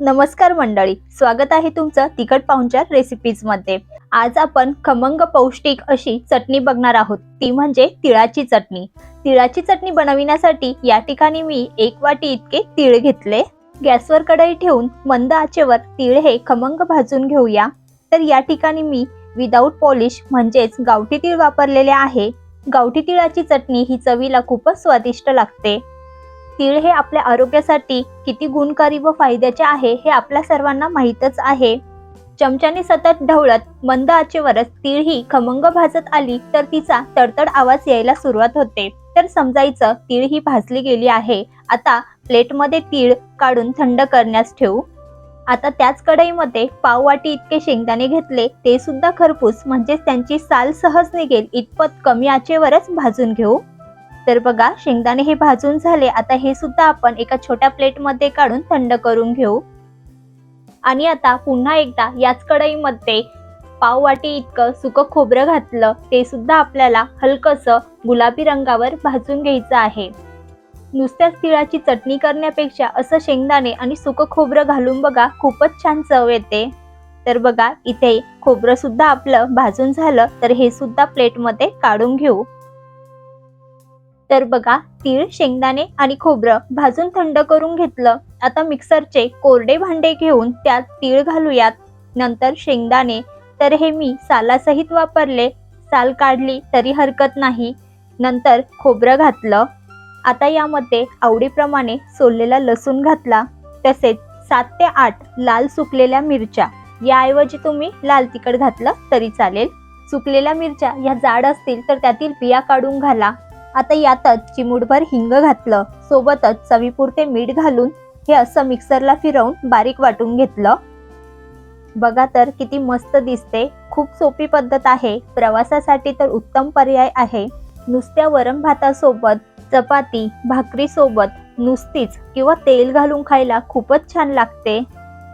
नमस्कार मंडळी, स्वागत आहे तुमचं तिखट पाहुणचार रेसिपीज मध्ये। आज आपण खमंग पौष्टिक अशी चटणी बघणार आहोत, ती म्हणजे तिळाची चटणी। तिळाची चटणी बनविण्यासाठी या ठिकाणी मी 1 वाटी इतके तीळ घेतले। गॅसवर कढई ठेवून मंद आचेवर तीळ हे खमंग भाजून घेऊया। तर या ठिकाणी मी विदाउट पॉलिश म्हणजेच गावठी तीळ वापरलेले आहे। गावठी तिळाची चटणी ही चवीला खूपच स्वादिष्ट लागते। तीळ हे आपल्या आरोग्यासाठी किती गुणकारी व फायद्याचे आहे हे आपल्या सर्वांना माहीतच आहे। चमच्याने सतत ढवळत मंद आचेवरच तीळ ही खमंग भाजत आली तर तिचा तडतड आवाज यायला सुरुवात होते, तर समजायचं तीळ ही भाजली गेली आहे। आता प्लेटमध्ये तीळ काढून थंड करण्यास ठेवू। आता त्याच कढईमध्ये पाव वाटी इतके शेंगदाणे घेतले, ते सुद्धा खरपूस म्हणजे त्यांची साल सहज निघेल इतपत कमी आचेवरच भाजून घेऊ। तर बघा, शेंगदाणे हे भाजून झाले। आता हे सुद्धा आपण एका छोट्या प्लेटमध्ये काढून थंड करून घेऊ। आणि आता पुन्हा एकदा याच कढईमध्ये पाव वाटी इतकं सुकं खोबरं घातलं, ते सुद्धा आपल्याला हलकसं गुलाबी रंगावर भाजून घ्यायचं आहे। नुसत्याच तिळाची चटणी करण्यापेक्षा असं शेंगदाणे आणि सुकं खोबरं घालून बघा, खूपच छान चव येते। तर बघा, इथे खोबरं सुद्धा आपलं भाजून झालं, तर हे सुद्धा प्लेटमध्ये काढून घेऊ। तर बघा, तीळ, शेंगदाणे आणि खोबरं भाजून थंड करून घेतलं। आता मिक्सरचे कोरडे भांडे घेऊन त्यात तीळ घालूयात। नंतर शेंगदाणे तर हे मी सालासहित वापरले, साल काढली तरी हरकत नाही। नंतर खोबरं घातलं। आता यामध्ये आवडीप्रमाणे सोललेला लसूण घातला, तसेच 7 ते 8 लाल सुकलेल्या मिरच्या। याऐवजी तुम्ही लाल तिखट घातलं तरी चालेल। सुकलेल्या मिरच्या या जाड असतील तर त्यातील बिया काढून घाला। आता यातच चिमूटभर हिंग घातलं, सोबतच चवीपुरते मीठ घालून हे असं मिक्सरला फिरवून बारीक वाटून घेतलं। बघा तर किती मस्त दिसते। खूप सोपी पद्धत आहे, प्रवासासाठी तर उत्तम पर्याय आहे। नुसत्या वरण भातासोबत, चपाती भाकरी सोबत नुसतीच किंवा तेल घालून खायला खूपच छान लागते।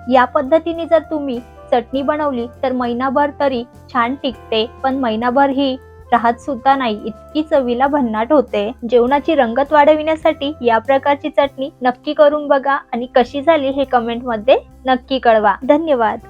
या पद्धतीने जर तुम्ही चटणी बनवली तर महिनाभर तरी छान टिकते, पण महिनाभर ही राहत सुद्धा नाही, इतकी चवीला भन्नाट होते। जेवणाची रंगत वाढविण्यासाठी या प्रकारची चटणी नक्की करून बघा आणि कशी झाली हे कमेंट मध्ये नक्की कळवा। धन्यवाद।